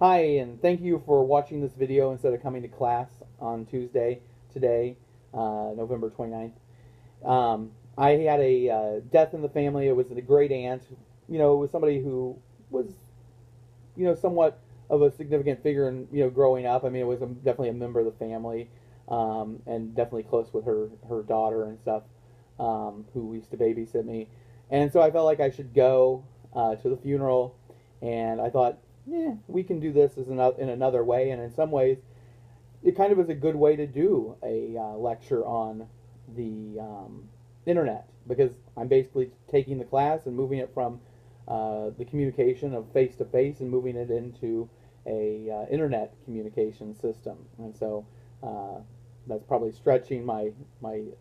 Hi, and thank you for watching this video instead of coming to class on Tuesday, today, November 29th. I had a death in the family. It was a great aunt. It was somebody who was, somewhat of a significant figure in, growing up. I mean, it was definitely a member of the family, and definitely close with her daughter and stuff, who used to babysit me. And so I felt like I should go to the funeral, and I thought, yeah, we can do this in another way, and in some ways, it kind of is a good way to do a lecture on the internet, because I'm basically taking the class and moving it from the communication of face to face and moving it into a internet communication system, and so that's probably stretching my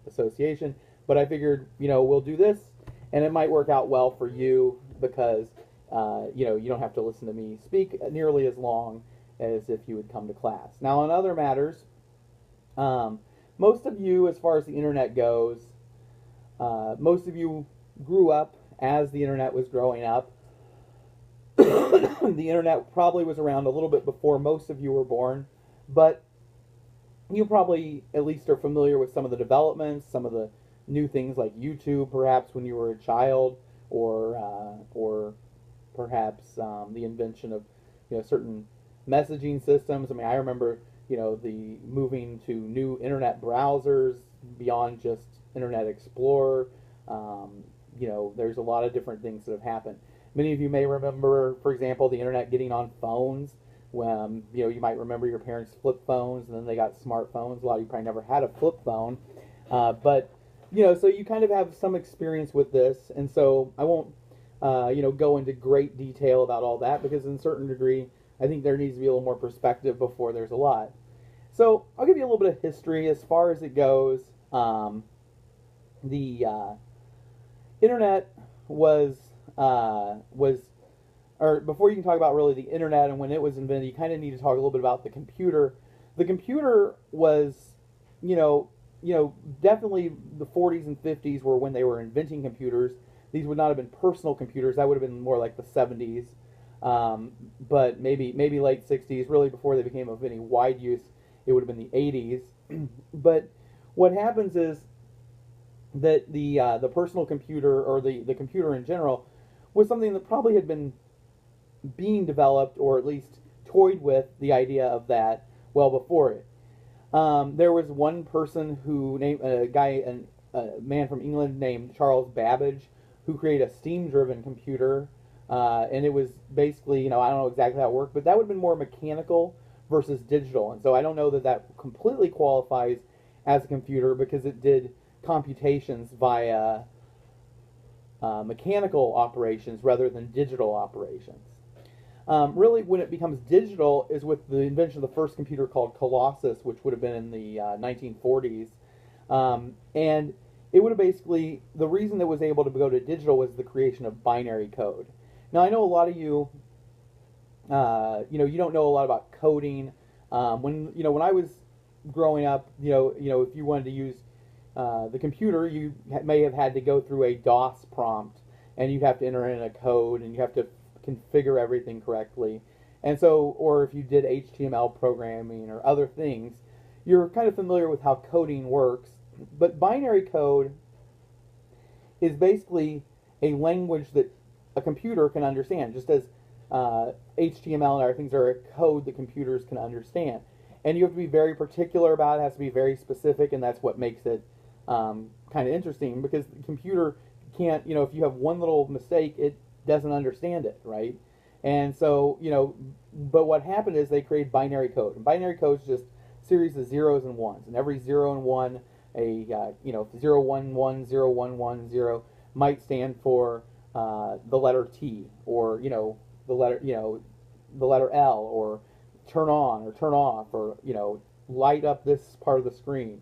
association, but I figured we'll do this, and it might work out well for you because. You don't have to listen to me speak nearly as long as if you would come to class. Now, on other matters, most of you, as far as the internet goes, most of you grew up as the internet was growing up. The internet probably was around a little bit before most of you were born, but you probably at least are familiar with some of the developments, some of the new things like YouTube, perhaps when you were a child, or perhaps the invention of certain messaging systems. I mean, I remember the moving to new internet browsers beyond just Internet Explorer. There's a lot of different things that have happened. Many of you may remember, for example, the internet getting on phones. When you might remember your parents' flip phones, and then they got smartphones. A lot of you probably never had a flip phone, but so you kind of have some experience with this, and so I won't go into great detail about all that, because in a certain degree, I think there needs to be a little more perspective before there's a lot. So I'll give you a little bit of history as far as it goes. The internet or before you can talk about really the internet and when it was invented, you kind of need to talk a little bit about the computer. The computer was, definitely the 40s and 50s were when they were inventing computers. These would not have been personal computers. That would have been more like the 70s, but maybe late 60s. Really, before they became of any wide use, it would have been the 80s. But what happens is that the personal computer, or the computer in general, was something that probably had been being developed, or at least toyed with the idea of that well before it. There was one person who named a man from England named Charles Babbage, who created a steam-driven computer, and it was basically, I don't know exactly how it worked, but that would have been more mechanical versus digital, and so I don't know that completely qualifies as a computer, because it did computations via mechanical operations rather than digital operations. Really, when it becomes digital is with the invention of the first computer called Colossus, which would have been in the 1940s, and it would have basically, the reason it was able to go to digital was the creation of binary code. Now, I know a lot of you, you don't know a lot about coding. When I was growing up, if you wanted to use the computer, you may have had to go through a DOS prompt, and you'd have to enter in a code, and you have to configure everything correctly. And so, or if you did HTML programming or other things, you're kind of familiar with how coding works. But binary code is basically a language that a computer can understand, just as HTML and other things are a code that computers can understand. And you have to be very particular about it. It has to be very specific, and that's what makes it kind of interesting, because the computer can't, if you have one little mistake, it doesn't understand it, right? And so, but what happened is they created binary code. And binary code is just a series of zeros and ones, and every 0 and 1, 0, 1, 1, 0, 1, 1, 0 might stand for the letter T, or the letter L, or turn on or turn off, or light up this part of the screen.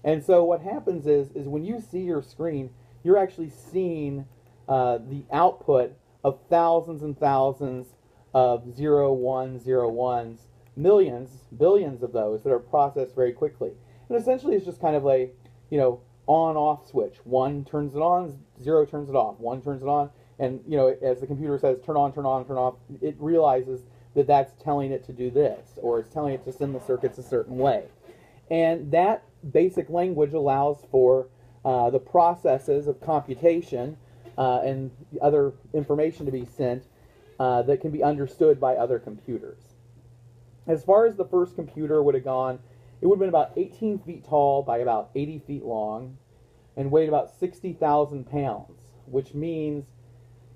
And so what happens is when you see your screen, you're actually seeing the output of thousands and thousands of 0, 1, 0, 1s, millions, billions of those that are processed very quickly. And essentially it's just kind of a, on-off switch. 1 turns it on, 0 turns it off. 1 turns it on, and, as the computer says, turn on, turn on, turn off, it realizes that that's telling it to do this, or it's telling it to send the circuits a certain way. And that basic language allows for the processes of computation and other information to be sent that can be understood by other computers. As far as the first computer would have gone, it would have been about 18 feet tall by about 80 feet long and weighed about 60,000 pounds, which means,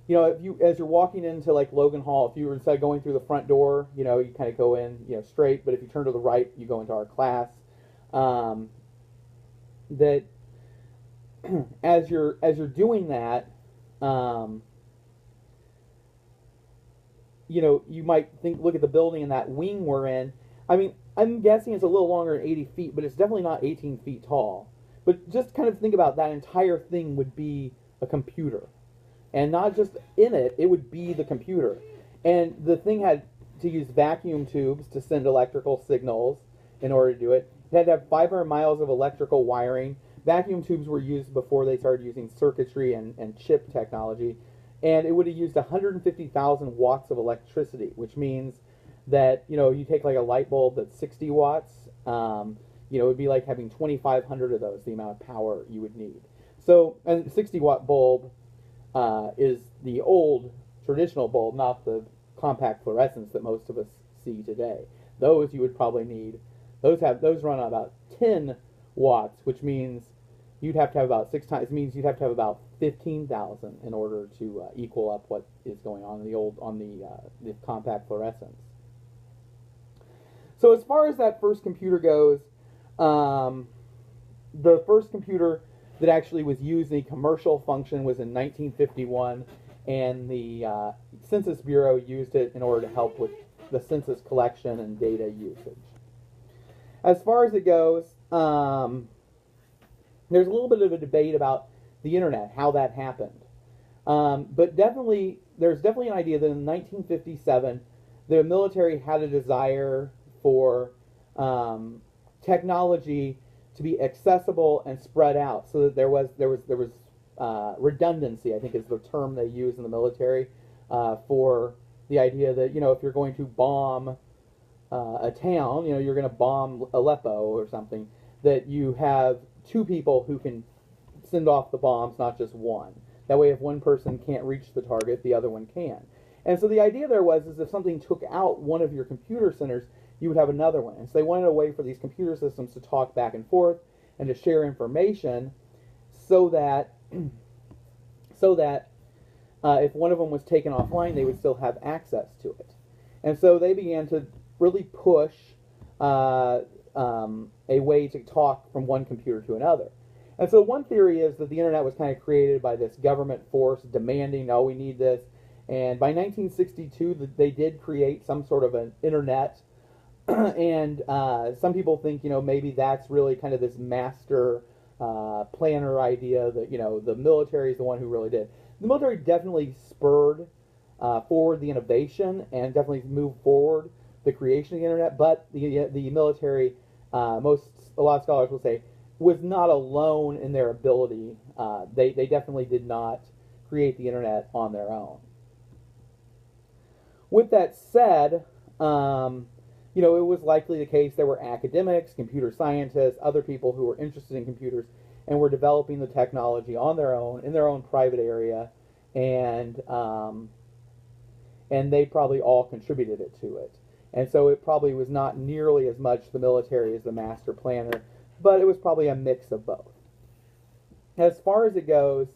you know, if you, as you're walking into like Logan Hall, if you were instead of going through the front door, you know, you kind of go in, you know, straight, but if you turn to the right, you go into our class. That as you're doing that, you know, you might look at the building and that wing we're in. I mean, I'm guessing it's a little longer than 80 feet, but it's definitely not 18 feet tall. But just kind of think about that entire thing would be a computer. And not just in it, it would be the computer. And the thing had to use vacuum tubes to send electrical signals in order to do it. It had to have 500 miles of electrical wiring. Vacuum tubes were used before they started using circuitry and chip technology. And it would have used 150,000 watts of electricity, which means that, you know, you take like a light bulb that's 60 watts, you know, it would be like having 2,500 of those, the amount of power you would need. So, and a 60-watt bulb is the old traditional bulb, not the compact fluorescents that most of us see today. Those you would probably need. Those run on about 10 watts, which means you'd have to have about 6 times. It means you'd have to have about 15,000 in order to equal up what is going on in the compact fluorescents. So as far as that first computer goes, the first computer that actually was used in a commercial function was in 1951, and the Census Bureau used it in order to help with the census collection and data usage. As far as it goes, there's a little bit of a debate about the internet, how that happened. But there's definitely an idea that in 1957, the military had a desire for technology to be accessible and spread out, so that there was redundancy, I think is the term they use in the military, for the idea that, you know, if you're going to bomb a town, you know, you're going to bomb Aleppo or something, that you have 2 people who can send off the bombs, not just one. That way, if one person can't reach the target, the other one can. And so the idea there was is if something took out one of your computer centers, you would have another one. And so they wanted a way for these computer systems to talk back and forth and to share information, so that if one of them was taken offline, they would still have access to it. And so they began to really push a way to talk from one computer to another. And so one theory is that the internet was kind of created by this government force demanding, oh, we need this. And by 1962, they did create some sort of an internet. And some people think, you know, maybe that's really kind of this master planner idea that, you know, the military is the one who really did. The military definitely spurred forward the innovation and definitely moved forward the creation of the internet, but the military, a lot of scholars will say, was not alone in their ability. They definitely did not create the internet on their own. With that said, you know, it was likely the case there were academics, computer scientists, other people who were interested in computers and were developing the technology on their own, in their own private area, and they probably all contributed it to it. And so it probably was not nearly as much the military as the master planner, but it was probably a mix of both. As far as it goes,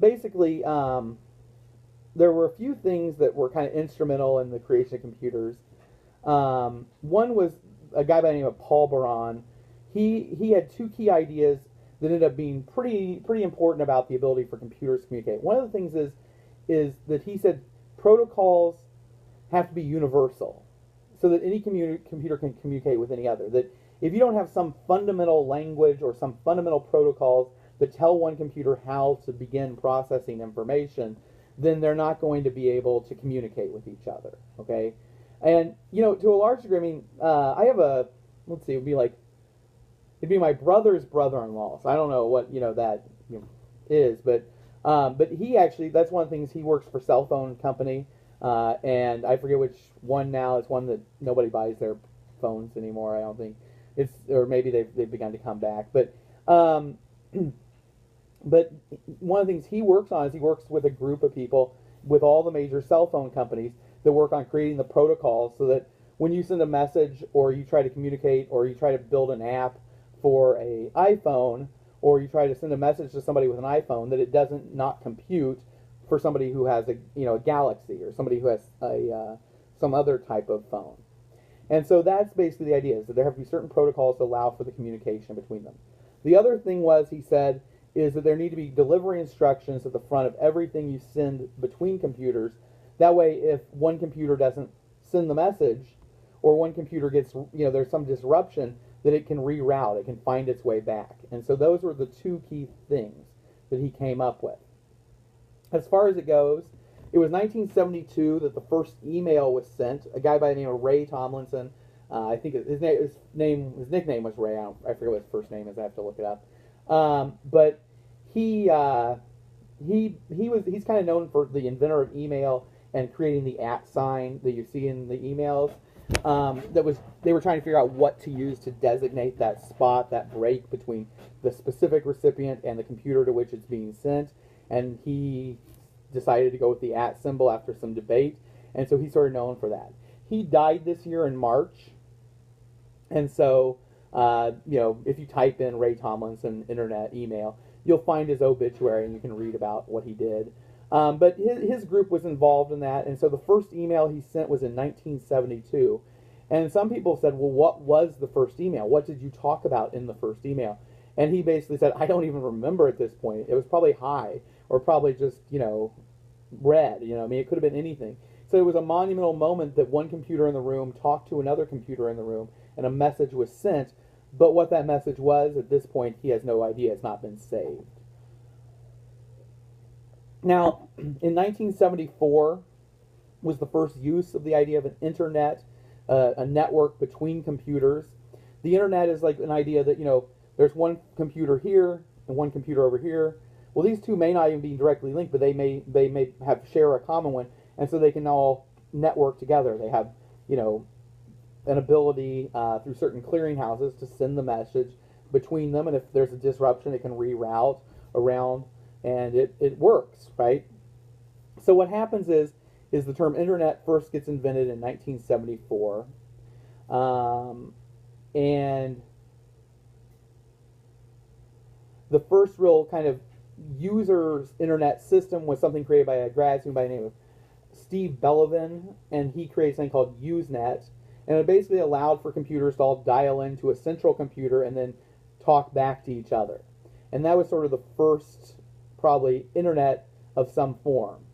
basically, there were a few things that were kind of instrumental in the creation of computers. One was a guy by the name of Paul Baran. He had 2 key ideas that ended up being pretty important about the ability for computers to communicate. One of the things is that he said protocols have to be universal, so that any computer can communicate with any other. That if you don't have some fundamental language or some fundamental protocols that tell one computer how to begin processing information, then they're not going to be able to communicate with each other, okay? And, you know, to a large degree, I mean, I have let's see, it'd be my brother's brother-in-law, so I don't know what, you know, that, you know, is. But he actually, that's one of the things, he works for cell phone company, and I forget which one now. It's one that nobody buys their phones anymore. I don't think it's, or maybe they've begun to come back. But but one of the things he works on is he works with a group of people with all the major cell phone companies that work on creating the protocols so that when you send a message or you try to communicate or you try to build an app for a iPhone, or you try to send a message to somebody with an iPhone, that it doesn't not compute for somebody who has a Galaxy, or somebody who has some other type of phone. And so that's basically the idea, is that there have to be certain protocols to allow for the communication between them. The other thing was, he said, is that there need to be delivery instructions at the front of everything you send between computers. That way, if one computer doesn't send the message, or one computer gets, there's some disruption, that it can reroute, it can find its way back. And so those were the two key things that he came up with. As far as it goes, it was 1972 that the first email was sent. A guy by the name of Ray Tomlinson. I think his nickname was Ray. I forget what his first name is. I have to look it up. But he's kind of known for the inventor of email and creating the @ sign that you see in the emails. They were trying to figure out what to use to designate that spot, that break between the specific recipient and the computer to which it's being sent. And he decided to go with the @ symbol after some debate, and so he's sort of known for that. He died this year in March, and so if you type in Ray Tomlinson internet email, you'll find his obituary and you can read about what he did. But his group was involved in that, and so the first email he sent was in 1972. And some people said, well, what was the first email? What did you talk about in the first email? And he basically said, I don't even remember at this point. It was probably hi, or probably just, red. It could have been anything. So it was a monumental moment that one computer in the room talked to another computer in the room, and a message was sent. But what that message was, at this point, he has no idea. It's not been saved. Now, in 1974 was the first use of the idea of an internet, a network between computers. The internet is like an idea that, there's one computer here and one computer over here. Well, these two may not even be directly linked, but they may share a common one, and so they can all network together. They have, an ability through certain clearinghouses to send the message between them, and if there's a disruption, it can reroute around, and it works, right? So what happens is the term internet first gets invented in 1974, and the first real kind of user's internet system was something created by a grad student by the name of Steve Bellovin, and he created something called Usenet, and it basically allowed for computers to all dial into a central computer and then talk back to each other. And that was sort of the first, probably, internet of some form.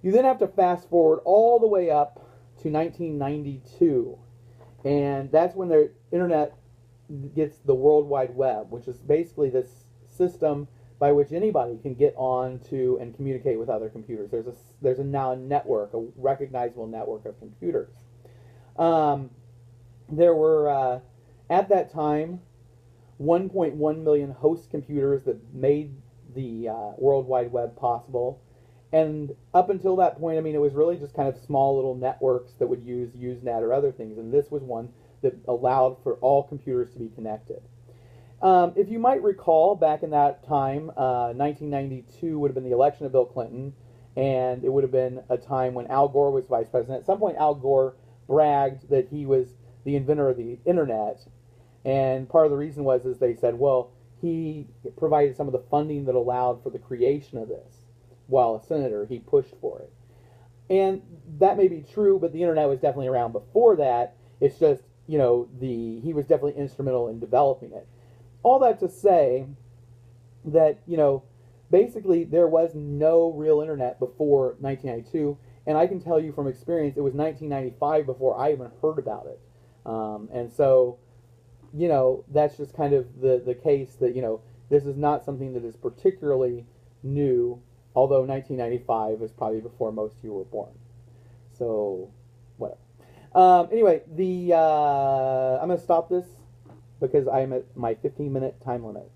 You then have to fast forward all the way up to 1992, and that's when the internet gets the World Wide Web, which is basically this system by which anybody can get on to and communicate with other computers. There's now a network, a recognizable network of computers. There were, at that time, 1.1 million host computers that made the World Wide Web possible. And up until that point, it was really just kind of small little networks that would use Usenet or other things, and this was one that allowed for all computers to be connected. If you might recall, back in that time, 1992 would have been the election of Bill Clinton, and it would have been a time when Al Gore was vice president. At some point, Al Gore bragged that he was the inventor of the internet, and part of the reason was they said, well, he provided some of the funding that allowed for the creation of this. While a senator, he pushed for it. And that may be true, but the internet was definitely around before that. It's just, he was definitely instrumental in developing it. All that to say that, basically there was no real internet before 1992, and I can tell you from experience, it was 1995 before I even heard about it. And so, that's just kind of the case that, this is not something that is particularly new, although 1995 is probably before most of you were born. So, whatever. Anyway, I'm going to stop this because I'm at my 15-minute time limit.